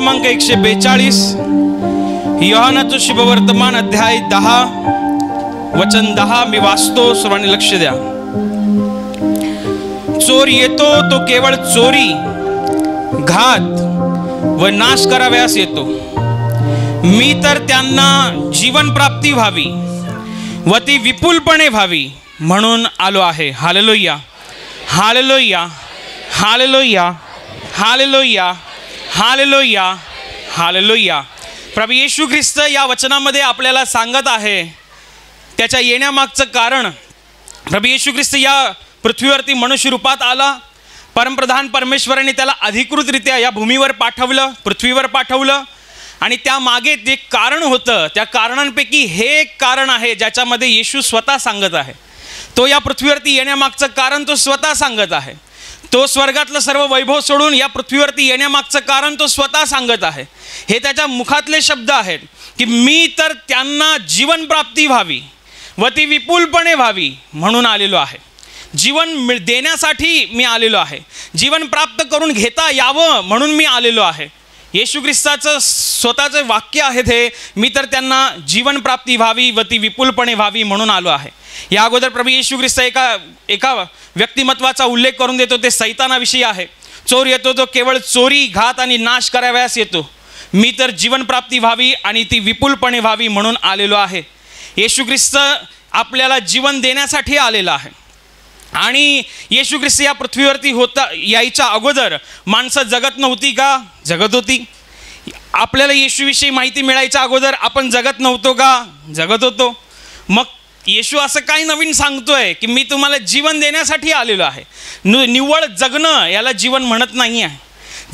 क्रमांक 142, योहानाचं शुभवर्तमान अध्याय 10 वचन 10 मी वाचतो, सर्वांनी लक्ष द्या. चोर येतो तो केवळ चोरी, घात व नाश कराव्यास येतो. मी तर त्यांना जीवन प्राप्ती व्हावी व ती विपुलपणे व्हावी म्हणून आलो आहे. Hallelujah, hallelujah, hallelujah, hallelujah, hallelujah, hallelujah. प्रभू येशू ख्रिस्त या वचनामध्ये आपल्याला सांगत आहे त्याच्या येण्यामागचं कारण. प्रभू येशू ख्रिस्त या पृथ्वीवरती मनुष्य रूपात आला. परमप्रधान परमेश्वराने त्याला अधिकृतरित्या या भूमीवर पाठवलं, पृथ्वीवर पाठवलं. आणि त्यामागे जे कारण होतं, त्या कारणांपैकी हे एक कारण आहे ज्याच्यामध्ये येशू स्वतः सांगत आहे. तो या पृथ्वीवरती येण्यामागचं कारण तो स्वतः सांगत आहे. तो स्वर्गातलं सर्व वैभव सोडून या पृथ्वीवरती येण्यामागचं कारण तो स्वतः सांगत आहे. हे त्याच्या मुखातले शब्द आहेत की मी तर त्यांना जीवन प्राप्ती व्हावी व ती विपुलपणे व्हावी म्हणून आलेलो आहे. जीवन देण्यासाठी मी आलेलो आहे. जीवन प्राप्त करून घेता यावं म्हणून मी आलेलो आहे. येशू ख्रिस्ताचं स्वतःचं वाक्य आहे ते, मी तर त्यांना जीवन प्राप्ती व्हावी व ती विपुलपणे व्हावी म्हणून आलो आहे. या अगोदर प्रभू येशू ख्रिस्त एका व्यक्तिमत्वाचा उल्लेख करून देतो, ते सैतानाविषयी आहे. चोर येतो तो केवळ चोरी, घात आणि नाश कराव्यास येतो. मी तर जीवन प्राप्ती व्हावी आणि ती विपुलपणे व्हावी म्हणून आलेलो आहे. येशू ख्रिस्त आपल्याला जीवन देण्यासाठी आलेला आहे. आणि येशू ख्रिस्त या पृथ्वीवरती यायच्या अगोदर माणसं जगत नव्हती का? जगत होती. आपल्याला येशूविषयी माहिती मिळायच्या अगोदर आपण जगत नव्हतो का? जगत होतो. मग येशू असं काही नवीन सांगतोय की मी तुम्हाला जीवन देण्यासाठी आलेलो आहे. निव्वळ जगणं याला जीवन म्हणत नाही आहे.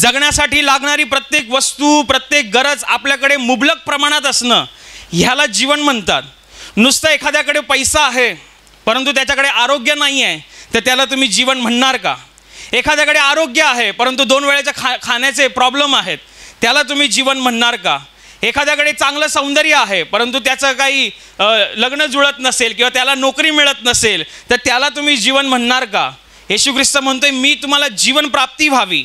जगण्यासाठी लागणारी प्रत्येक वस्तू, प्रत्येक गरज आपल्याकडे मुबलक प्रमाणात असणं ह्याला जीवन म्हणतात. नुसतं एखाद्याकडे पैसा आहे परंतु त्याच्याकडे आरोग्य नाही आहे तर त्याला तुम्ही जीवन म्हणणार का? एखाद्याकडे आरोग्य आहे परंतु 2 वेळेच्या खाण्याचे प्रॉब्लेम आहेत, त्याला तुम्ही जीवन म्हणणार का? एखाद्याकडे चांगलं सौंदर्य आहे परंतु त्याचं काही लग्न जुळत नसेल किंवा त्याला नोकरी मिळत नसेल तर त्याला तुम्ही जीवन म्हणणार का? येशू ख्रिस्त म्हणतोय मी तुम्हाला जीवन प्राप्ती व्हावी,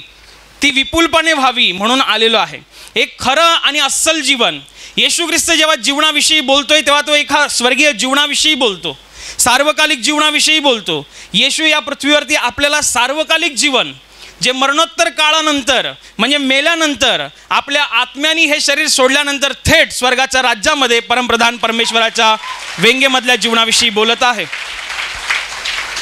ती विपुलपणे व्हावी म्हणून आलेलो आहे. एक खरं आणि अस्सल जीवन. येशू ख्रिस्त जेव्हा जीवनाविषयी बोलतोय तेव्हा तो एका स्वर्गीय जीवनाविषयी बोलतो, सार्वकालिक जीवनाविषयी बोलतो. येशू या पृथ्वीवरती आपल्याला सार्वकालिक जीवन, जे मरणोत्तर काळानंतर म्हणजे मेल्यानंतर आपल्या आत्म्याने हे शरीर सोडल्यानंतर थेट स्वर्गाच्या राज्यामध्ये परमप्रधान परमेश्वराच्या वेंगेमधल्या जीवनाविषयी बोलत आहे.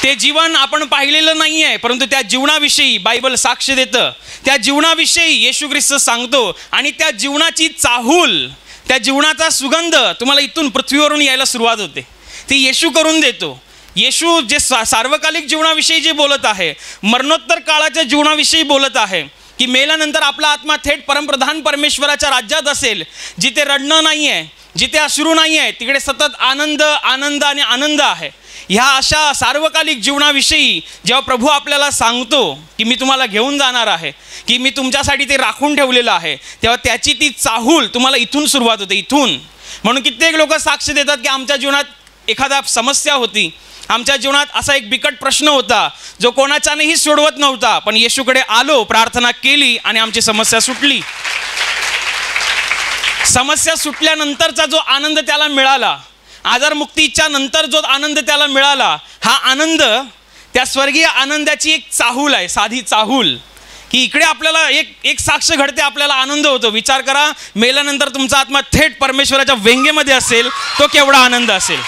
ते जीवन आपण पाहिलेलं नाही आहे परंतु त्या जीवनाविषयी बायबल साक्ष देतं. त्या जीवनाविषयी येशू ख्रिस्त सांगतो आणि त्या जीवनाची चाहूल, त्या जीवनाचा सुगंध तुम्हाला इथून पृथ्वीवरून यायला सुरुवात होते. ती येशू करून देतो. येशू जे सार्वकालिक जीवनाविषयी जे बोलत आहे, मरणोत्तर काळाच्या जीवनाविषयी बोलत आहे की मेल्यानंतर आपला आत्मा थेट परमप्रधान परमेश्वराच्या राज्यात असेल, जिथे रडणं नाही आहे, जिथे अश्रू नाही आहे, तिकडे सतत आनंद, आनंद आणि आनंद आहे. ह्या अशा सार्वकालिक जीवनाविषयी जेव्हा प्रभू आपल्याला सांगतो की मी तुम्हाला घेऊन जाणार आहे, की मी तुमच्यासाठी ते राखून ठेवलेलं आहे, तेव्हा त्याची ती चाहूल तुम्हाला इथून सुरुवात होते, इथून. म्हणून कित्येक लोक साक्ष देतात की आमच्या जीवनात एखादा समस्या होती, आमच्या जीवनात असा एक बिकट प्रश्न होता जो कोणाच्यानेही सोडवत नव्हता, पण येशूकडे आलो, प्रार्थना केली आणि आमची समस्या सुटली. समस्या सुटल्यानंतरचा जो आनंद त्याला मिळाला, आजारमुक्तीच्या नंतर जो आनंद त्याला मिळाला, हा आनंद त्या स्वर्गीय आनंदाची एक चाहूल आहे, साधी चाहूल. की इकडे आपल्याला एक साक्ष घडते, आपल्याला आनंद होतो. विचार करा, मेल्यानंतर तुमचा आत्मा थेट परमेश्वराच्या वेंगेमध्ये असेल, तो केवढा आनंद असेल.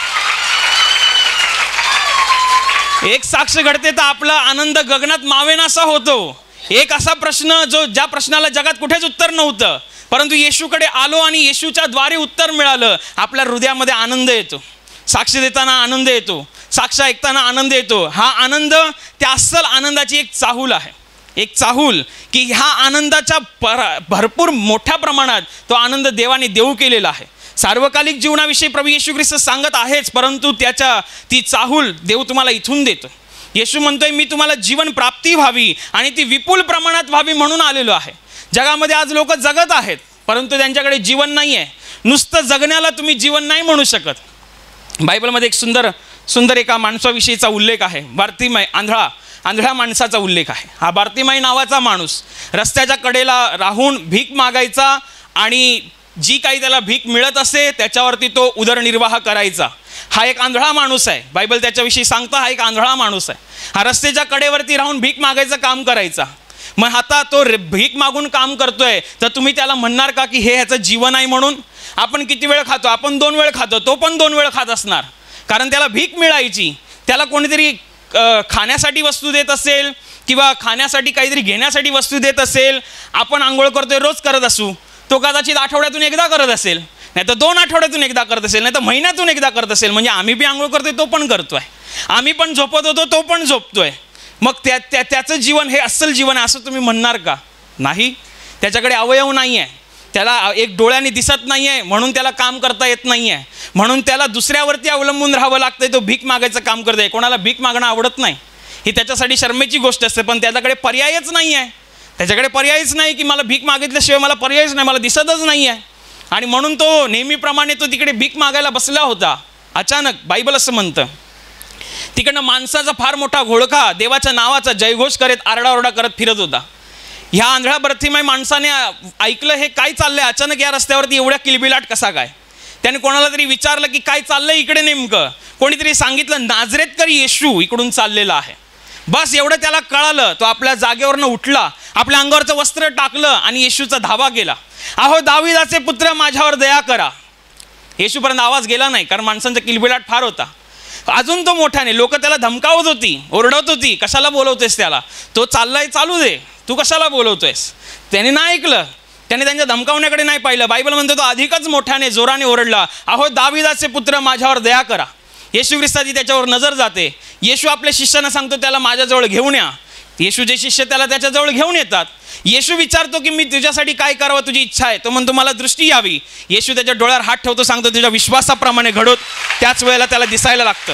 एक साक्ष घडते तर आपला आनंद गगनात मावेनासा होतो. एक असा प्रश्न ज्या प्रश्नाला जगात कुठेच उत्तर नव्हतं, परंतु येशूकडे आलो आणि येशूच्या द्वारे उत्तर मिळालं. आपल्या हृदयामध्ये आनंद येतो, साक्ष देताना आनंद येतो, साक्ष ऐकताना आनंद येतो. हा आनंद त्या अस्सल आनंदाची एक चाहूल आहे. एक चाहूल की ह्या आनंदाच्या भरपूर मोठ्या प्रमाणात तो आनंद देवाने देऊ केलेला आहे. सार्वकालिक जीवनाविषयी प्रभू येशू ख्रिस्त सांगत आहेच, परंतु ती चाहूल देव तुम्हाला इथून देतो. येशू म्हणतोय मी तुम्हाला जीवन प्राप्ती व्हावी आणि ती विपुल प्रमाणात व्हावी म्हणून आलेलो आहे. जगामध्ये आज लोक जगत आहेत परंतु त्यांच्याकडे जीवन नाही आहे. नुसतं जगण्याला तुम्ही जीवन नाही म्हणू शकत. बायबलमध्ये एक सुंदर सुंदर एका माणसाविषयीचा उल्लेख आहे. बार्तिमय, आंधळ्या माणसाचा उल्लेख आहे. हा बार्तिमय नावाचा माणूस रस्त्याच्या कडेला राहून भीक मागायचा आणि जी काही त्याला भीक मिळत असे त्याच्यावरती तो उदरनिर्वाह करायचा. हा एक आंधळा माणूस आहे. बायबल त्याच्याविषयी सांगता हा एक आंधळा माणूस आहे. हा रस्त्याच्या कडेवरती राहून भीक मागायचं काम करायचा. मग आता तो भीक मागून काम करतोय तर तुम्ही त्याला म्हणणार का की हे ह्याचं जीवन आहे म्हणून? आपण किती वेळ खातो? आपण 2 वेळ खातो, तो पण 2 वेळ खात असणार, कारण त्याला भीक मिळायची. त्याला कोणीतरी खाण्यासाठी वस्तू देत असेल किंवा खाण्यासाठी काहीतरी घेण्यासाठी वस्तू देत असेल. आपण आंघोळ करतोय, रोज करत असू, तो कदाचित आठवड्यातून एकदा करत असेल, नाही तर 2 आठवड्यातून एकदा करत असेल, नाही तर महिन्यातून एकदा करत असेल. म्हणजे आम्ही बी आंघोळ करतोय, तो पण करतोय. आम्ही पण झोपत होतो, तो पण झोपतोय. मग त्याचं जीवन हे अस्सल जीवन आहे असं तुम्ही म्हणणार का? नाही. त्याच्याकडे अवयव नाही आहे, त्याला एक डोळ्याने दिसत नाही आहे, म्हणून त्याला काम करता येत नाही आहे, म्हणून त्याला दुसऱ्यावरती अवलंबून राहावं लागतंय. तो भीक मागायचं काम करतोय. कोणाला भीक मागणं आवडत नाही, ही त्याच्यासाठी शरमेची गोष्ट असते, पण त्याच्याकडे पर्यायच नाही आहे. त्याच्याकडे पर्यायच नाही की मला भीक मागितल्याशिवाय मला पर्यायच नाही, मला दिसतच नाही आहे. आणि म्हणून तो नेहमीप्रमाणे तो तिकडे भीक मागायला बसला होता. अचानक बायबल असं म्हणतं, तिकडनं माणसाचा फार मोठा घोळका देवाच्या नावाचा जयघोष करत आरडाओरडा करत फिरत होता. ह्या आंधळ्या बार्तिमय माणसाने ऐकलं हे काय चाललंय, अचानक या रस्त्यावरती एवढ्या किलबिलाट कसा काय. त्याने कोणाला तरी विचारलं की काय चाललंय इकडे नेमकं. कोणीतरी सांगितलं नाझरेतकर येशू इकडून चाललेला आहे. बस एवढं त्याला कळालं. तो आपल्या जागेवरनं उठला, आपल्या अंगावरचं वस्त्र टाकलं आणि येशूचा धावा केला. अहो दाविदाचे पुत्र, माझ्यावर दया करा. येशूपर्यंत आवाज गेला नाही, कारण माणसांचा किलबिलाट फार होता. अजून तो मोठ्याने, लोक त्याला धमकावत होती, ओरडत होती, कशाला बोलवतोयस त्याला, तो चाललाय चालू दे, तू कशाला बोलवतोयस. त्याने नाही ऐकलं, त्याने त्यांच्या धमकावण्याकडे नाही पाहिलं. बायबल म्हणतो तो अधिकच मोठ्याने जोराने ओरडला, अहो दाविदाचे पुत्र, माझ्यावर दया करा. येशू ख्रिस्ताची त्याच्यावर नजर जाते. येशू आपल्या शिष्यांना सांगतो त्याला माझ्याजवळ घेऊन या. येशूचे शिष्य त्याला त्याच्याजवळ घेऊन येतात. येशू विचारतो की मी तुझ्यासाठी काय करावं, तुझी इच्छा आहे. तो म्हणतो मला दृष्टी यावी. येशू त्याच्या डोळ्यावर हात ठेवतो, सांगतो तुझ्या विश्वासाप्रमाणे घडोत. त्याच वेळेला त्याला दिसायला लागतं.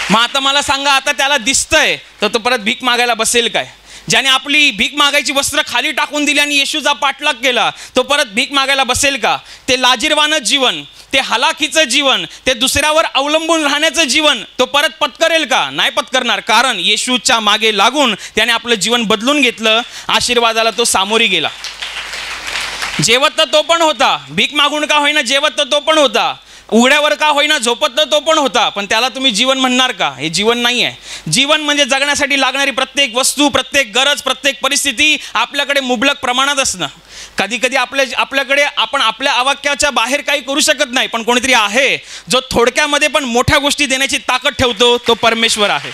मग आता मला सांगा, आता त्याला दिसतंय तर तो परत भीक मागायला बसेल काय? ज्याने आपली भीक मागायची वस्त्र खाली टाकून दिली आणि येशूचा पाठलाग केला, तो परत भीक मागायला बसेल का? ते लाजिरवाणं जीवन, ते हलाखीचं जीवन, ते दुसऱ्यावर अवलंबून राहण्याचं जीवन तो परत पत्करेल का? नाही पत्करणार, कारण येशूच्या मागे लागून त्याने आपलं जीवन बदलून घेतलं. आशीर्वादाला तो सामोरी गेला. जेवत तर तो पण होता, भीक मागून का होईना जेवत तर तो पण होता, उघड्यावर का होईना झोपत तर तो पण होता. पण त्याला तुम्ही जीवन म्हणणार का? हे जीवन नाही आहे. जीवन म्हणजे जगण्यासाठी लागणारी प्रत्येक वस्तू, प्रत्येक गरज, प्रत्येक परिस्थिती आपल्याकडे मुबलक प्रमाणात असणं. कधी कधी आपल्याकडे आपण आपल्या आवाक्याच्या बाहेर काही करू शकत नाही, पण कोणीतरी आहे जो थोडक्यामध्ये पण मोठ्या गोष्टी देण्याची ताकद ठेवतो, तो परमेश्वर आहे.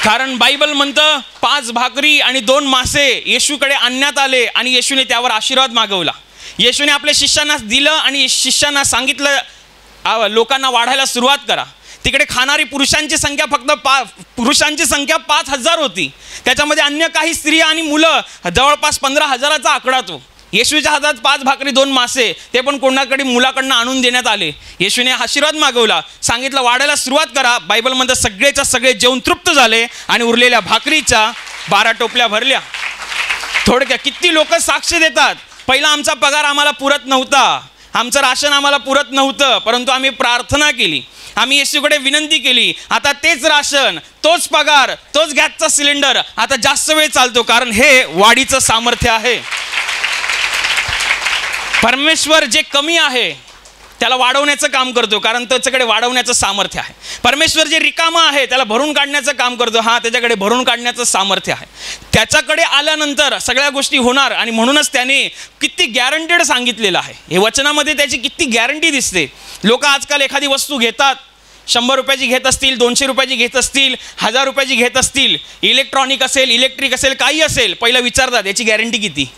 कारण बायबल म्हणतं 5 भाकरी आणि 2 मासे येशूकडे आणण्यात आले आणि येशूने त्यावर आशीर्वाद मागवला. येशूने आपल्या शिष्यांना दिलं आणि शिष्यांना सांगितलं लोकांना वाढायला सुरुवात करा. तिकडे खाणारी पुरुषांची संख्या फक्त 5,000 होती. त्याच्यामध्ये अन्य काही स्त्रिया आणि मुलं, जवळपास 15,000चा आकडा तो. येशूच्या हातात 5 भाकरी 2 मासे, ते पण कोणाकडे मुलाकडनं आणून देण्यात आले. येशूने आशीर्वाद मागवला, सांगितलं वाढायला सुरुवात करा. बायबल म्हणतं सगळेच्या सगळे जेवून तृप्त झाले आणि उरलेल्या भाकरीच्या 12 टोपल्या भरल्या. थोडक्यात किती लोक साक्ष देतात, पहिला आमचा पगार आम्हाला पुरत नव्हता, आमचं राशन आम्हाला पुरत नव्हतं, परंतु आम्ही प्रार्थना केली, आम्ही येशूकडे विनंती केली, आता तेच राशन, तोच पगार, तोच गॅसचा सिलेंडर आता जास्त वेळ चालतो, कारण हे वाढीचं सामर्थ्य आहे. परमेश्वर जे कमी आहे त्याला वाढवण्याचं काम करतो, कारण त्याच्याकडे वाढवण्याचं सामर्थ्य आहे. परमेश्वर जे रिकामं आहे त्याला भरून काढण्याचं काम करतो, त्याच्याकडे भरून काढण्याचं सामर्थ्य आहे. त्याच्याकडे आल्यानंतर सगळ्या गोष्टी होणार. आणि म्हणूनच त्याने किती गॅरंटेड सांगितलेलं आहे. हे वचनामध्ये त्याची किती गॅरंटी दिसते. लोक आजकाल एखादी वस्तू घेतात, 100 रुपयाची घेत असतील, 200 रुपयाची घेत असतील, 1000 रुपयाची घेत असतील, इलेक्ट्रॉनिक असेल, इलेक्ट्रिक असेल, काही असेल, पहिलं विचारतात याची गॅरंटी किती,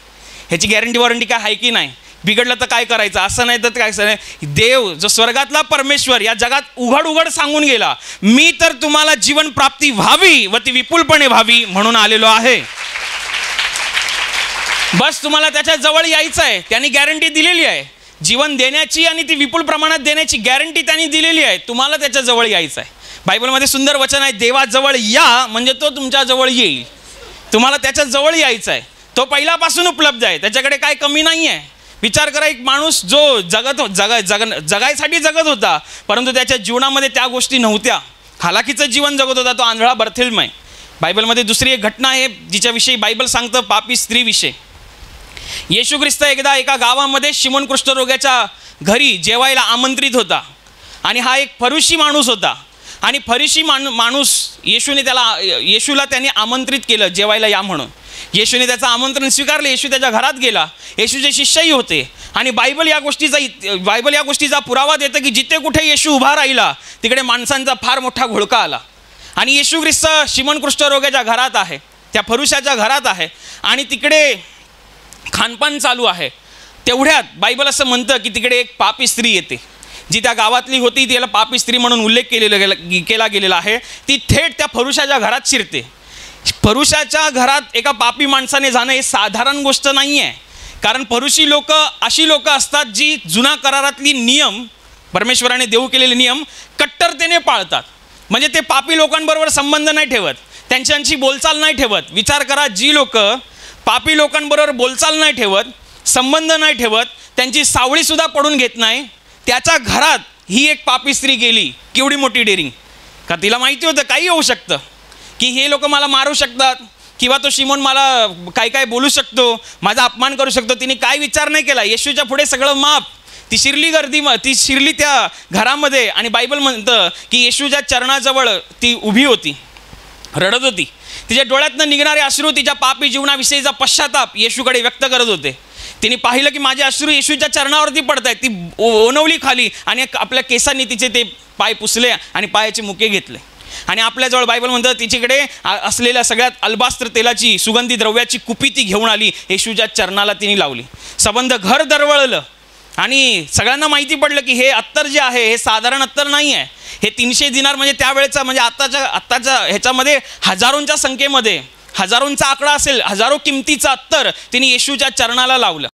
ह्याची गॅरंटी वॉरंटी काय आहे की नाही, बिघडलं तर काय करायचं, असं नाही तर काय. देव जो स्वर्गातला परमेश्वर या जगात उघड उघड सांगून गेला, मी तर तुम्हाला जीवन प्राप्ती व्हावी व ती विपुलपणे व्हावी म्हणून आलेलो आहे. बस तुम्हाला त्याच्या जवळ यायचं आहे. त्यांनी गॅरंटी दिलेली आहे जीवन देण्याची आणि ती विपुल प्रमाणात देण्याची गॅरंटी त्यांनी दिलेली आहे. तुम्हाला त्याच्या जवळ यायचं आहे. बायबलमध्ये सुंदर वचन आहे, देवाजवळ या म्हणजे तो तुमच्या जवळ येईल. तुम्हाला त्याच्या जवळ यायचं आहे. तो पहिल्यापासून उपलब्ध आहे, त्याच्याकडे काय कमी नाही आहे. विचार करा, एक माणूस जो जगायसाठी जगत होता, परंतु त्याच्या जीवनामध्ये त्या गोष्टी नव्हत्या, हालाकीचं जीवन जगत होता, तो आंधळा बर्थेलमय. बायबलमध्ये दुसरी एक घटना आहे जिच्याविषयी बायबल सांगतं, पापी स्त्रीविषयी. येशू ख्रिस्त एकदा एका गावामध्ये शिमोन कुष्ठरोग्याच्या घरी जेवायला आमंत्रित होता. आणि हा एक फरीसी माणूस होता. आणि फरीसी माणूस येशूला त्याने आमंत्रित केलं जेवायला या म्हणून. येशूने त्याचं आमंत्रण स्वीकारले. येशू त्याच्या घरात गेला. येशूचे शिष्यही होते. आणि बायबल या गोष्टीचा पुरावा देतं की जिथे कुठे येशू उभा राहिला तिकडे माणसांचा फार मोठा घोळका आला. आणि येशू ख्रिस्त शिमोन कुष्ठरोग्याच्या घरात आहे, त्या फरुशाच्या घरात आहे, आणि तिकडे खानपान चालू आहे. तेवढ्यात बायबल असं म्हणतं की तिकडे एक पापी स्त्री येते, जी त्या गावातली होती. त्याला पापी स्त्री म्हणून उल्लेख केला गेलेला आहे. ती थेट त्या फरुशाच्या घरात शिरते. फरुशाच्या घरात एका पापी माणसाने जाणं हे साधारण गोष्ट नाही आहे. कारण फरुशी लोक अशी लोक असतात जी जुना करारातली नियम, परमेश्वराने देऊ केलेले नियम कट्टरतेने पाळतात. म्हणजे ते पापी लोकांबरोबर संबंध नाही ठेवत, त्यांच्याशी बोलचाल नाही ठेवत. विचार करा, जी लोक पापी लोकांबरोबर बोलचाल नाही ठेवत, संबंध नाही ठेवत, त्यांची सावळीसुद्धा पडून घेत नाही, त्याच्या घरात ही एक पापी स्त्री गेली. केवढी मोठी डेअरिंग! का तिला माहिती होतं काही होऊ शकतं, की हे लोक मला मारू शकतात, किंवा तो शिमोन मला काय बोलू शकतो, माझा अपमान करू शकतो. तिने काय विचार नाही केला. येशूच्या पुढे सगळं माफ. ती शिरली त्या घरामध्ये. आणि बायबल म्हणतं की येशूच्या चरणाजवळ ती उभी होती, रडत होती. तिच्या डोळ्यातनं निघणारे अश्रू तिच्या पापी जीवनाविषयीचा पश्चाताप येशूकडे व्यक्त करत होते. तिने पाहिलं की माझे अश्रू येशूच्या चरणावरती पडत आहेत. ती ओनवली खाली आणि आपल्या केसांनी तिचे ते पाय पुसले आणि पायाचे मुके घेतले. आणि आपल्याजवळ बायबल म्हणतं तिच्याकडे असलेल्या सगळ्यात अल्बास्त्र तेलाची सुगंधी द्रव्याची कुपी ती घेऊन आली. येशूच्या चरणाला तिने लावली. संबंध घर दरवळलं. आणि सगळ्यांना माहिती पडलं की हे अत्तर जे आहे हे साधारण अत्तर नाही आहे. हे 300 दिनार म्हणजे त्यावेळेचा, म्हणजे आत्ताच्या ह्याच्यामध्ये हजारोंच्या संख्येमध्ये, हजारोंचा आकडा असेल, हजारो किमतीचं अत्तर तिने येशूच्या चरणाला लावलं.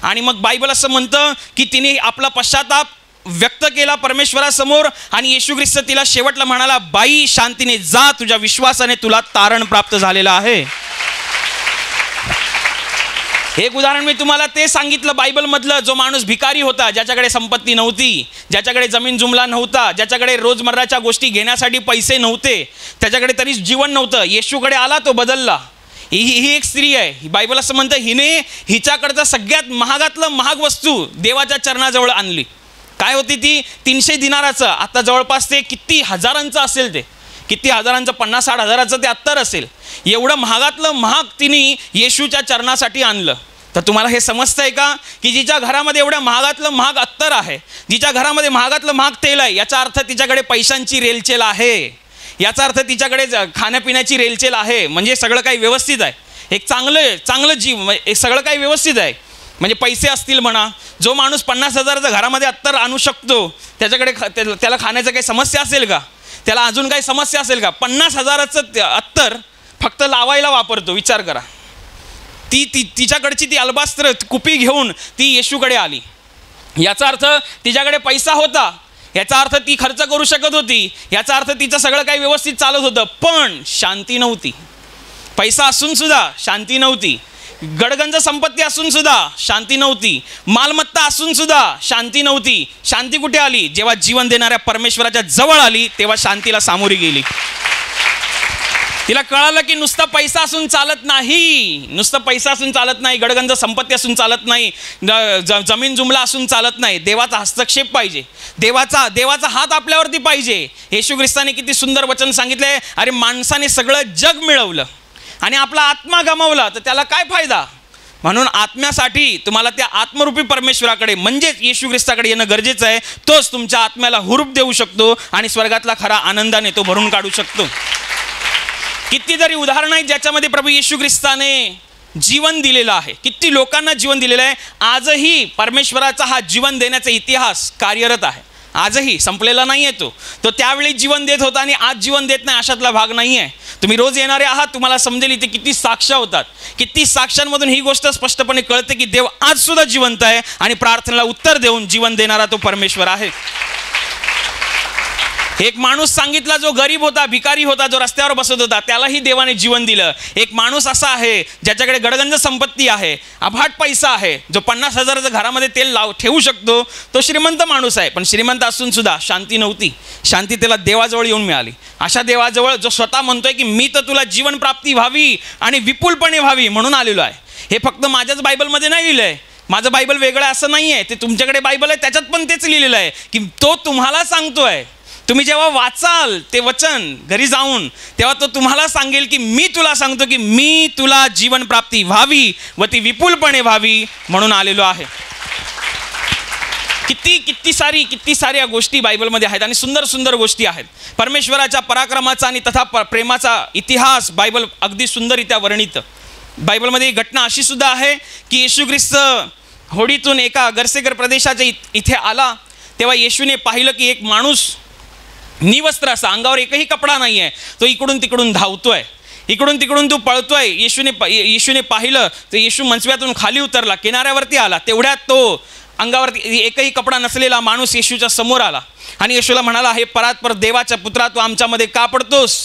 आणि मग बायबल असं म्हणतं की तिने आपला पश्चाताप व्यक्त केला परमेश्वरासमोर. आणि येशू ख्रिस्त तिला शेवटला म्हणाला, बाई शांतीने जा, तुझ्या विश्वासाने तुला तारण प्राप्त झालेलं आहे. एक उदाहरण मी तुम्हाला ते सांगितलं बायबलमधलं. जो माणूस भिकारी होता, ज्याच्याकडे संपत्ती नव्हती, ज्याच्याकडे जमीन जुमला नव्हता, ज्याच्याकडे रोजमर्राच्या गोष्टी घेण्यासाठी पैसे नव्हते, त्याच्याकडे तरी जीवन नव्हतं, येशूकडे आला, तो बदलला. ही एक स्त्री आहे. बायबल असं म्हणतं हिने हिच्याकडचं सगळ्यात महागातलं महाग वस्तू देवाच्या चरणाजवळ आणली. काय होती ती? 300 दिनाराचं. आता जवळपास ते किती हजारांचं असेल, ते किती हजारांचं, 50-60 हजाराचं ते अत्तर असेल. एवढं महागातलं महाग तिने येशूच्या चरणासाठी आणलं. तर तुम्हाला हे समजतंय का की जिच्या घरामध्ये एवढ्या महागातलं महाग अत्तर आहे, जिच्या घरामध्ये महागातलं महाग तेल आहे, याचा अर्थ तिच्याकडे पैशांची रेलचेल आहे. याचा अर्थ तिच्याकडे खाण्यापिण्याची रेलचेल आहे. म्हणजे सगळं काही व्यवस्थित आहे. एक चांगलं जीव, सगळं काही व्यवस्थित आहे. म्हणजे पैसे असतील म्हणा. जो माणूस 50 हजाराचं घरामध्ये अत्तर आणू शकतो, त्याच्याकडे त्याला खाण्याचं काही समस्या असेल का? त्याला अजून काही समस्या असेल का? 50 हजाराचं अत्तर फक्त लावायला वापरतो. विचार करा. तिच्याकडची ती अल्बास्त्र कुपी घेऊन ती येशूकडे आली. याचा अर्थ तिच्याकडे पैसा होता, याचा अर्थ ती खर्च करू शकत होती, याचा अर्थ तिचं सगळं काही व्यवस्थित चालत होतं, पण शांती नव्हती. पैसा असून सुद्धा शांती नव्हती. गडगंज संपत्ती असून सुद्धा शांती नव्हती. मालमत्ता असून सुद्धा शांती नव्हती. शांती कुठे आली? जेव्हा जीवन देणाऱ्या परमेश्वराच्या जवळ आली तेव्हा शांतीला सामोरी गेली. तिला कळालं की नुसता पैसा असून चालत नाही, नुसतं पैसा असून चालत नाही, गडगंज संपत्ती असून चालत नाही, जमीन जुमला असून चालत नाही. देवाचा हस्तक्षेप पाहिजे, देवाचा हात आपल्यावरती पाहिजे. येशू ख्रिस्ताने किती सुंदर वचन सांगितले, अरे माणसाने सगळं जग मिळवलं आणि आपला आत्मा गमावला तर त्याला काय फायदा? म्हणून आत्म्यासाठी तुम्हाला त्या आत्मरूपी परमेश्वराकडे म्हणजेच येशू ख्रिस्ताकडे येणं गरजेचं आहे. तोच तुमच्या आत्म्याला हुरूप देऊ शकतो आणि स्वर्गातला खरा आनंदाने तो भरून काढू शकतो. कितीतरी उदाहरणं आहेत ज्याच्यामध्ये प्रभू येशू ख्रिस्ताने जीवन दिलेलं आहे, किती लोकांना जीवन दिलेलं आहे. आजही परमेश्वराचा हा जीवन देण्याचा इतिहास कार्यरत आहे. आजही संपलेला नाही आहे. तो त्यावेळी जीवन देत होता आणि आज जीवन देत नाही अशातला भाग नाही आहे. तुम्ही रोज येणारे आहात, तुम्हाला समजेल इथे किती साक्ष होतात. किती साक्षांमधून ही गोष्ट स्पष्टपणे कळते की देव आज सुद्धा जिवंत आहे आणि प्रार्थनेला उत्तर देऊन जीवन देणारा तो परमेश्वर आहे. एक माणूस सांगितला जो गरीब होता, भिकारी होता, जो रस्त्यावर बसत होता, त्यालाही देवाने जीवन दिलं. एक माणूस असा आहे ज्याच्याकडे गडगंज संपत्ती आहे, अफाट पैसा आहे, जो 50,000चं घरामध्ये तेल ठेवू शकतो, तो श्रीमंत माणूस आहे. पण श्रीमंत असून सुद्धा शांती नव्हती. शांती त्याला देवाजवळ येऊन मिळाली. अशा देवाजवळ जो स्वतः म्हणतोय की मी तर तुला जीवन प्राप्ती व्हावी आणि विपुलपणे व्हावी म्हणून आलेलो आहे. हे फक्त माझ्याच बायबलमध्ये नाही लिहिलं आहे. माझं बायबल वेगळं असं नाही आहे. ते तुमच्याकडे बायबल आहे त्याच्यात पण तेच लिहिलेलं आहे की तो तुम्हाला सांगतोय. तुम्ही जेव्हा वाचाल ते वचन घरी जाऊन, तेव्हा तो तुम्हाला सांगेल की मी तुला सांगतो की मी तुला जीवन प्राप्ती व्हावी व ती विपुलपणे व्हावी म्हणून आलेलो आहे. किती साऱ्या गोष्टी बायबलमध्ये आहेत आणि सुंदर सुंदर गोष्टी आहेत. परमेश्वराच्या पराक्रमाचा आणि तथा प्रेमाचा इतिहास बायबल अगदी सुंदररित्या वर्णित. बायबलमध्ये एक घटना अशी सुद्धा आहे की येशू ख्रिस्त होडीतून एका गरसेगर प्रदेशाच्या इथे आला, तेव्हा येशूने पाहिलं की एक माणूस निवस्त्र असा, अंगावर एकही कपडा नाही आहे, तो इकडून तिकडून धावतोय, इकडून तिकडून तो पळतोय. येशूने पाहिलं तर येशू मंचव्यातून खाली उतरला, किनाऱ्यावरती आला. तेवढ्यात तो अंगावरती एकही कपडा नसलेला माणूस येशूच्या समोर आला आणि येशूला म्हणाला, हे परात्पर देवाच्या पुत्रा, तू आमच्यामध्ये का पडतोस?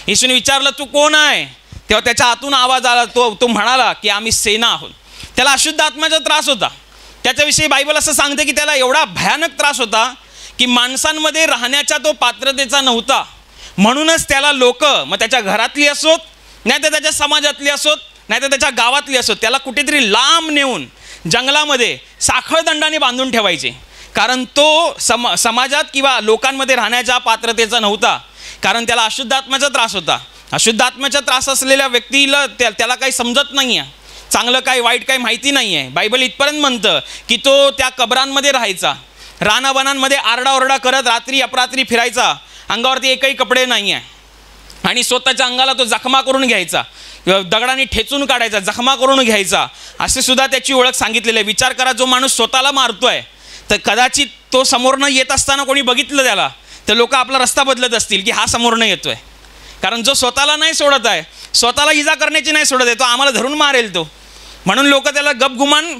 येशूने विचारलं, तू कोण आहे? तेव्हा त्याच्या आतून आवाज आला, तो म्हणाला की आम्ही सेना आहोत. त्याला अशुद्ध आत्म्याचा त्रास होता. त्याच्याविषयी बायबल असं सांगते की त्याला एवढा भयानक त्रास होता की माणसांमध्ये राहण्याच्या तो पात्रतेचा नव्हता. म्हणूनच त्याला लोक, मग त्याच्या घरातली असोत, नाही तर त्याच्या समाजातली असोत, नाही तर त्याच्या गावातली असोत, त्याला कुठेतरी लांब नेऊन जंगलामध्ये साखळदंडाने बांधून ठेवायचे. कारण तो समाजात किंवा लोकांमध्ये राहण्याच्या पात्रतेचा नव्हता, कारण त्याला अशुद्ध आत्म्याचा त्रास होता. अशुद्ध आत्म्याचा त्रास असलेल्या व्यक्तीला त्याला काही समजत नाही आहे, चांगलं काय वाईट काय माहिती नाही आहे. बायबल इथपर्यंत म्हणतं की तो त्या कबरांमध्ये राहायचा, रानावनांमध्ये आरडाओरडा करत रात्री अपरात्री फिरायचा, अंगावरती एकही कपडे नाही आहे आणि स्वतःच्या अंगाला तो जखमा करून घ्यायचा, दगडाने ठेचून काढायचा, जखमा करून घ्यायचा. असे सुद्धा त्याची ओळख सांगितलेली आहे. विचार करा, जो माणूस स्वतःला मारतोय तर कदाचित तो समोरनं येत असताना कोणी बघितलं त्याला तर लोक आपला रस्ता बदलत असतील की हा समोरनं येतोय. कारण जो स्वतःला नाही सोडत आहे, स्वतःला इजा करण्याची नाही सोडत आहे, तो आम्हाला धरून मारेल तो, म्हणून लोक त्याला गपगुमान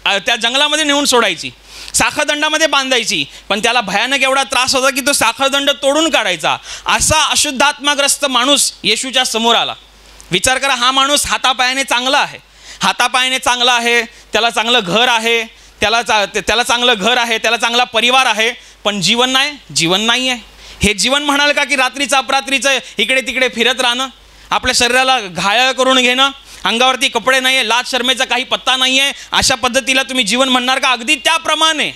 त्या जंगलामध्ये नेऊन सोडायची, साखळदंडामध्ये बांधायची. पण त्याला भयानक एवढा त्रास होता की तो साखळदंड तोडून काढायचा. असा अशुद्धात्माग्रस्त माणूस येशूच्या समोर आला. विचार करा, हा माणूस हातापायाने चांगला आहे, हातापायाने चांगला आहे, त्याला चांगलं घर आहे, त्याला चांगलं घर आहे, त्याला चांगला परिवार आहे, पण जीवन नाही आहे. हे जीवन म्हणाल का की रात्रीचं अपरात्रीचं इकडे तिकडे फिरत राहणं, आपल्या शरीराला घायाळ करून घेणं, अंगावरती कपडे नाही आहे, लाज शर्मेचा काही पत्ता नाही आहे, अशा पद्धतीला तुम्ही जीवन म्हणणार का? अगदी त्याप्रमाणे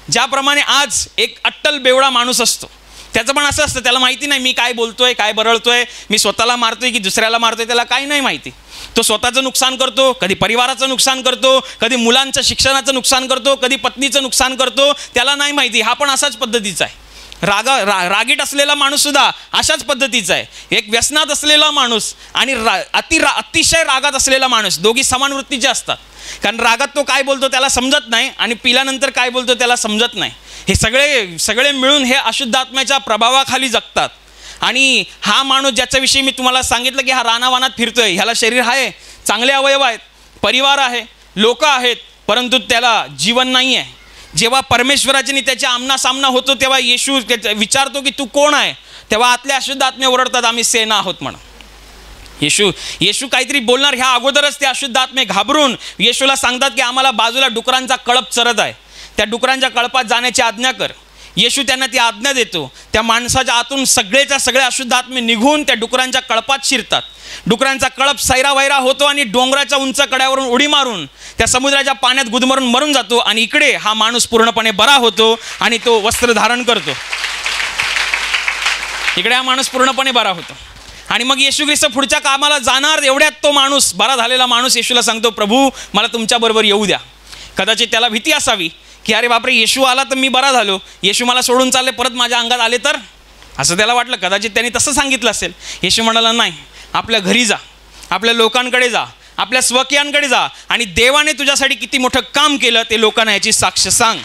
ज्याप्रमाणे आज एक अट्टल बेवडा माणूस असतो, त्याचं पण असं असतं, त्याला माहिती नाही मी काय बोलतोय, काय बरळतोय, मी स्वतःला मारतोय की दुसऱ्याला मारतोय, त्याला काही नाही माहिती. तो स्वतःचं नुकसान करतो, कधी परिवाराचं नुकसान करतो, कधी मुलांचं शिक्षणाचं नुकसान करतो, कधी पत्नीचं नुकसान करतो, त्याला नाही माहिती. हा पण असाच पद्धतीचा आहे. रागीट असलेला माणूस सुद्धा अशाच पद्धतीचा आहे. एक व्यसनात असलेला माणूस आणि अतिशय रागात असलेला माणूस, दोघी समान वृत्तीचे असतात. कारण रागात तो काय बोलतो त्याला समजत नाही आणि पिल्यानंतर काय बोलतो त्याला समजत नाही. हे सगळे मिळून हे अशुद्ध आत्म्याच्या प्रभावाखाली जगतात. आणि हा माणूस ज्याच्याविषयी मी तुम्हाला सांगितलं की हा रानावानात फिरतोय, ह्याला शरीर आहे, चांगले अवयव आहेत, परिवार आहे, लोक आहेत, परंतु त्याला जीवन नाही आहे. जेव्हा परमेश्वराची त्याच्या आमनासामना होतो तेव्हा येशू विचारतो की तू कोण आहे, तेव्हा आतल्या अशुद्ध आत्मे ओरडतात आम्ही सेना आहोत म्हणून. येशू काहीतरी बोलणार ह्या अगोदरच ते अशुद्ध आत्मे घाबरून येशूला सांगतात की आम्हाला बाजूला डुकरांचा कळप चरत आहे, त्या डुकरांच्या कळपात जाण्याची आज्ञा कर. येशू त्यांना ती आज्ञा देतो. त्या माणसाच्या आतून सगळेच्या सगळे अशुद्ध आत्मे निघून त्या डुकरांच्या कळपात शिरतात. डुकरांचा कळप सैरावैरा होतो आणि डोंगराच्या उंच कड्यावरून उडी मारून त्या समुद्राच्या पाण्यात गुदमरून मरून जातो. आणि इकडे हा माणूस पूर्णपणे बरा होतो आणि तो वस्त्र धारण करतो. इकडे हा माणूस पूर्णपणे बरा होतो आणि मग येशू ख्रिस्त पुढच्या कामाला जाणार. एवढ्यात तो माणूस, बरा झालेला माणूस येशूला सांगतो, प्रभू मला तुमच्याबरोबर येऊ द्या. कदाचित त्याला भीती असावी की अरे बापरे, येशू आला तर मी बरा झालो, येशू मला सोडून चालले, परत माझ्या अंगात आले तर, असं त्याला वाटलं. कदाचित त्यांनी तसं सांगितलं असेल. येशू म्हणाला, नाही, आपल्या घरी जा, आपल्या लोकांकडे जा, आपल्या स्वकीयांकडे जा आणि देवाने तुझ्यासाठी किती मोठं काम केलं ते लोकांना याची साक्ष सांग.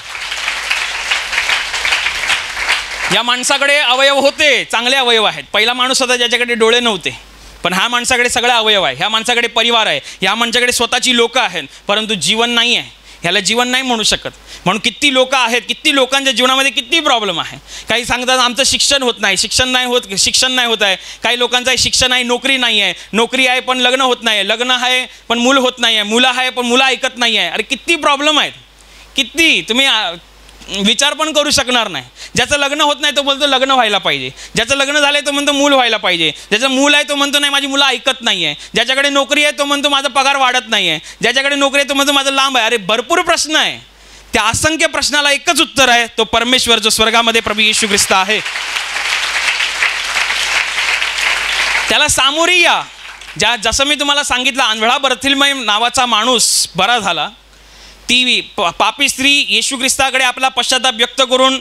या माणसाकडे अवयव होते, चांगले अवयव आहेत. पहिला माणूस होता ज्याच्याकडे डोळे नव्हते, पण ह्या माणसाकडे सगळे अवयव आहे. ह्या माणसाकडे परिवार आहे, ह्या माणसाकडे स्वतःची लोकं आहेत, परंतु जीवन नाही आहे. ह्याला जीवन नाही म्हणू शकत. म्हणून किती लोक आहेत, किती लोकांच्या जीवनामध्ये किती प्रॉब्लेम आहे. काही सांगतात आमचं शिक्षण होत नाही, शिक्षण नाही होत आहे. काही लोकांचं आहे शिक्षण आहे, नोकरी नाही आहे, नोकरी आहे पण लग्न होत नाही आहे, लग्न आहे पण मूल होत नाही आहे, मुलं आहे पण मुलं ऐकत नाही आहे. अरे किती प्रॉब्लेम आहेत, किती तुम्ही विचार पण करू शकणार नाही. ज्याचं लग्न होत नाही तो बोलतो लग्न व्हायला पाहिजे, ज्याचं लग्न झालं आहे तो म्हणतो मूल व्हायला पाहिजे, ज्याचं मूल आहे तो म्हणतो नाही माझी मुलं ऐकत नाही आहे, ज्याच्याकडे नोकरी आहे तो म्हणतो माझा पगार वाढत नाही आहे, ज्याच्याकडे नोकरी आहे तो म्हणतो माझं लांब आहे. अरे भरपूर प्रश्न आहे. त्या असंख्य प्रश्नाला एकच उत्तर आहे, तो परमेश्वर जो स्वर्गामध्ये प्रभू येशू ख्रिस्त आहे. त्याला सामोरी या. जसं मी तुम्हाला सांगितलं, आंधळा बर्थिलमय नावाचा माणूस बरा झाला. ती पापी स्त्री येशू ख्रिस्ताकडे आपला पश्चाताप व्यक्त करून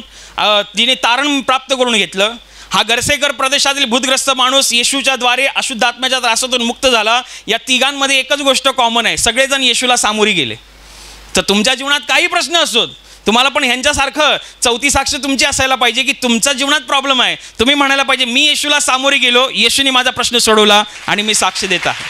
तिने तारण प्राप्त करून घेतलं. हा गरसेकर प्रदेशातील भूतग्रस्त माणूस येशूच्या द्वारे अशुद्ध आत्म्याच्या त्रासातून मुक्त झाला. या तिघांमध्ये एकच गोष्ट कॉमन आहे, सगळेजण येशूला सामोरी गेले. तर तुमच्या जीवनात काही प्रश्न असोत, तुम्हाला पण ह्यांच्यासारखं चौथी साक्ष तुमची असायला पाहिजे की तुमच्या जीवनात प्रॉब्लेम आहे. तुम्ही म्हणायला पाहिजे मी येशूला सामोरी गेलो, येशूने माझा प्रश्न सोडवला आणि मी साक्ष देत आहे.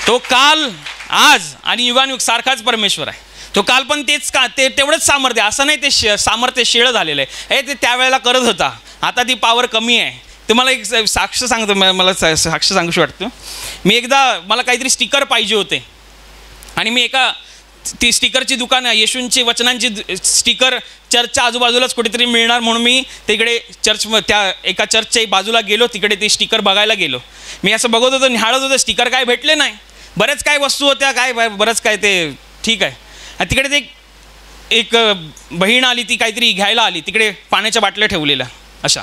तो काल, आज आणि युगानुयुग सारखाच परमेश्वर आहे. तो काल पण तेवढंच सामर्थ्य, असं नाही ते सामर्थ्य शेळं झालेलं आहे. ते त्यावेळेला करत होता, आता ती पॉवर कमी आहे. तुम्हाला एक साक्ष सांगतो, मला साक्ष सांगूशी वाटतं. मी एकदा मला काहीतरी स्टिकर पाहिजे होते आणि मी ती स्टिकरची दुकान, येशूंची वचनांची स्टिकर चर्चच्या आजूबाजूलाच कुठेतरी मिळणार म्हणून मी तिकडे त्या एका चर्चच्या बाजूला गेलो, तिकडे ते स्टिकर बघायला गेलो. मी असं बघत होतो, निहाळत होतो, स्टिकर काय भेटले नाही. बरेच काय वस्तू होत्या, काय बरंच काय ते ठीक आहे. आणि तिकडे ते एक बहीण आली, ती काहीतरी घ्यायला आली. तिकडे पाण्याच्या बाटल्या ठेवलेल्या, अशा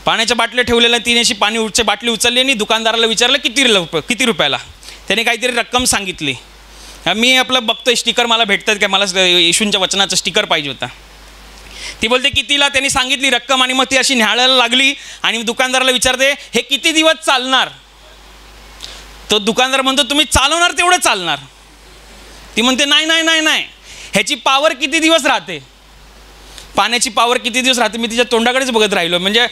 पाण्याच्या बाटल्या ठेवलेल्या. तिने अशी पाण्याची बाटली उचलली आणि दुकानदाराला विचारलं किती रुपयाला. त्याने काहीतरी रक्कम सांगितली. मी आपलं बघतोय स्टिकर मला भेटतात काय, मला येशूंच्या वचनाचं स्टिकर पाहिजे होता. ती बोलते कितीला. त्यांनी सांगितली रक्कम आणि मग ती अशी न्याहाळायला लागली आणि दुकानदाराला विचारते हे किती दिवस चालणार. तो दुकानदार म्हणतो तुम्ही चालवणार तेवढं चालणार. ती म्हणते नाही नाही नाही नाही, ह्याची पॉवर किती दिवस राहते, पाण्याची पॉवर किती दिवस राहते. मी तिच्या तोंडाकडेच बघत राहिलो. म्हणजे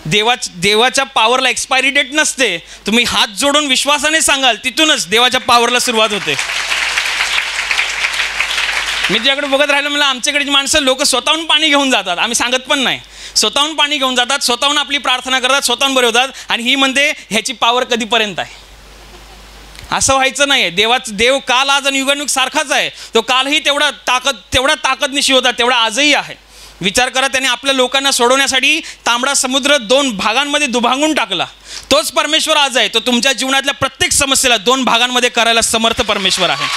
देवाच्या पॉवरला एक्सपायरी डेट नसते. तुम्ही हात जोडून विश्वासाने सांगाल तिथूनच देवाच्या पॉवरला सुरुवात होते. मी तिच्याकडे बघत राहिलो. मला आमच्याकडची माणसं लोक स्वतःहून पाणी घेऊन जातात, आम्ही सांगत पण नाही, स्वतःहून पाणी घेऊन जातात, स्वतःहून आपली प्रार्थना करतात, स्वतःहून बरे होतात. आणि ही म्हणते ह्याची पॉवर कधीपर्यंत आहे. असं व्हायचं नाही. देव काल आज आणि युगानुयुग सारखाच आहे. तो कालही तेवढा ताकदनिशी होता, तेवढा आजही आहे. विचार करा, त्याने आपल्या लोकांना सोडवण्यासाठी तांबडा समुद्र 2 भागांमध्ये दुभांगून टाकला. तोच परमेश्वर आज आहे. तो तुमच्या जीवनातल्या प्रत्येक समस्येला 2 भागांमध्ये करायला समर्थ परमेश्वर आहे.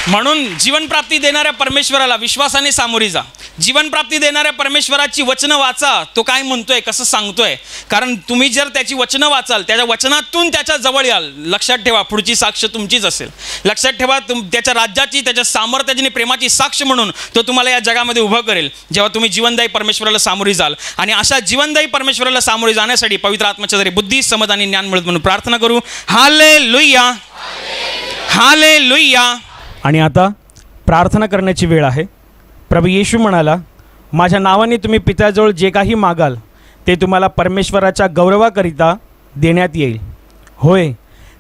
म्हणून जीवनप्राप्ती देणाऱ्या परमेश्वराला विश्वासाने सामोरी जा. जीवनप्राप्ती देणाऱ्या परमेश्वराची वचनं वाचा. तो काय म्हणतोय, कसं सांगतोय. कारण तुम्ही जर त्याची वचनं वाचाल, त्याच्या वचनातून त्याच्या जवळ याल, लक्षात ठेवा पुढची साक्ष तुमचीच असेल. लक्षात ठेवा, त्याच्या राज्याची, त्याच्या सामर्थ्याची आणि प्रेमाची साक्ष म्हणून तो तुम्हाला या जगामध्ये उभं करेल जेव्हा तुम्ही जीवनदायी परमेश्वराला सामोरी जाल. आणि अशा जीवनदायी परमेश्वराला सामोरी जाण्यासाठी पवित्र आत्म्याच्या जरी बुद्धी, समज आणि ज्ञान मिळत म्हणून प्रार्थना करू. Hallelujah, hallelujah. आणि आता प्रार्थना करण्याची वेळ आहे. प्रभू येशू म्हणाला, माझ्या नावाने तुम्ही पित्याजवळ जे काही मागाल ते तुम्हाला परमेश्वराच्या गौरवाकरिता देण्यात येईल. होय,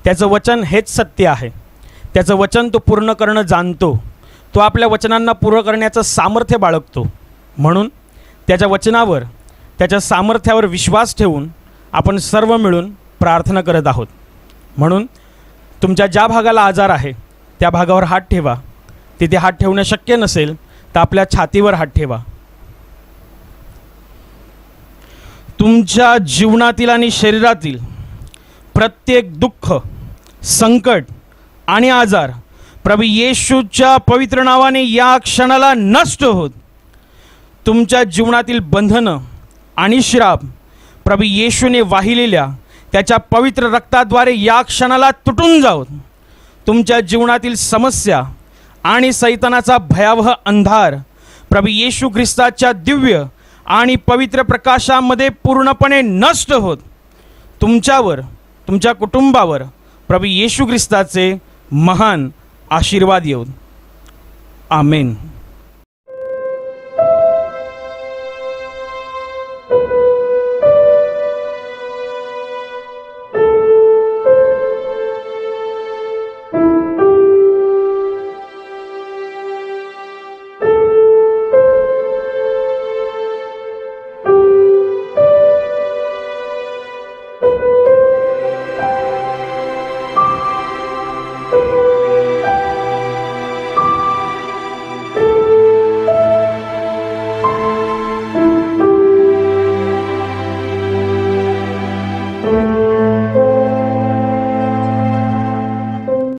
त्याचं वचन हेच सत्य आहे. त्याचं वचन तो पूर्ण करणं जाणतो. तो आपल्या वचनांना पूर्ण करण्याचं सामर्थ्य बाळगतो. म्हणून त्याच्या वचनावर, त्याच्या सामर्थ्यावर विश्वास ठेवून आपण सर्व मिळून प्रार्थना करत आहोत. म्हणून तुमच्या ज्या भागाला आजार आहे त्या भागावर हात ठेवा. तिथे हात ठेवणं शक्य नसेल तर आपल्या छातीवर हात ठेवा. तुमच्या जीवनातील आणि शरीरातील प्रत्येक दुःख, संकट आणि आजार प्रभू येशूच्या पवित्र नावाने या क्षणाला नष्ट होत. तुमच्या जीवनातील बंधनं आणि श्राप प्रभू येशूने वाहिलेल्या त्याच्या पवित्र रक्ताद्वारे या क्षणाला तुटून जावत. तुमच्या जीवनातील समस्या आणि सैतानाचा भयावह अंधार प्रभू येशू ख्रिस्ताच्या दिव्य आणि पवित्र प्रकाशामध्ये पूर्णपणे नष्ट होत तुमच्यावर, तुमच्या कुटुंबावर प्रभू येशू ख्रिस्ताचे महान आशीर्वाद येऊत. आमेन.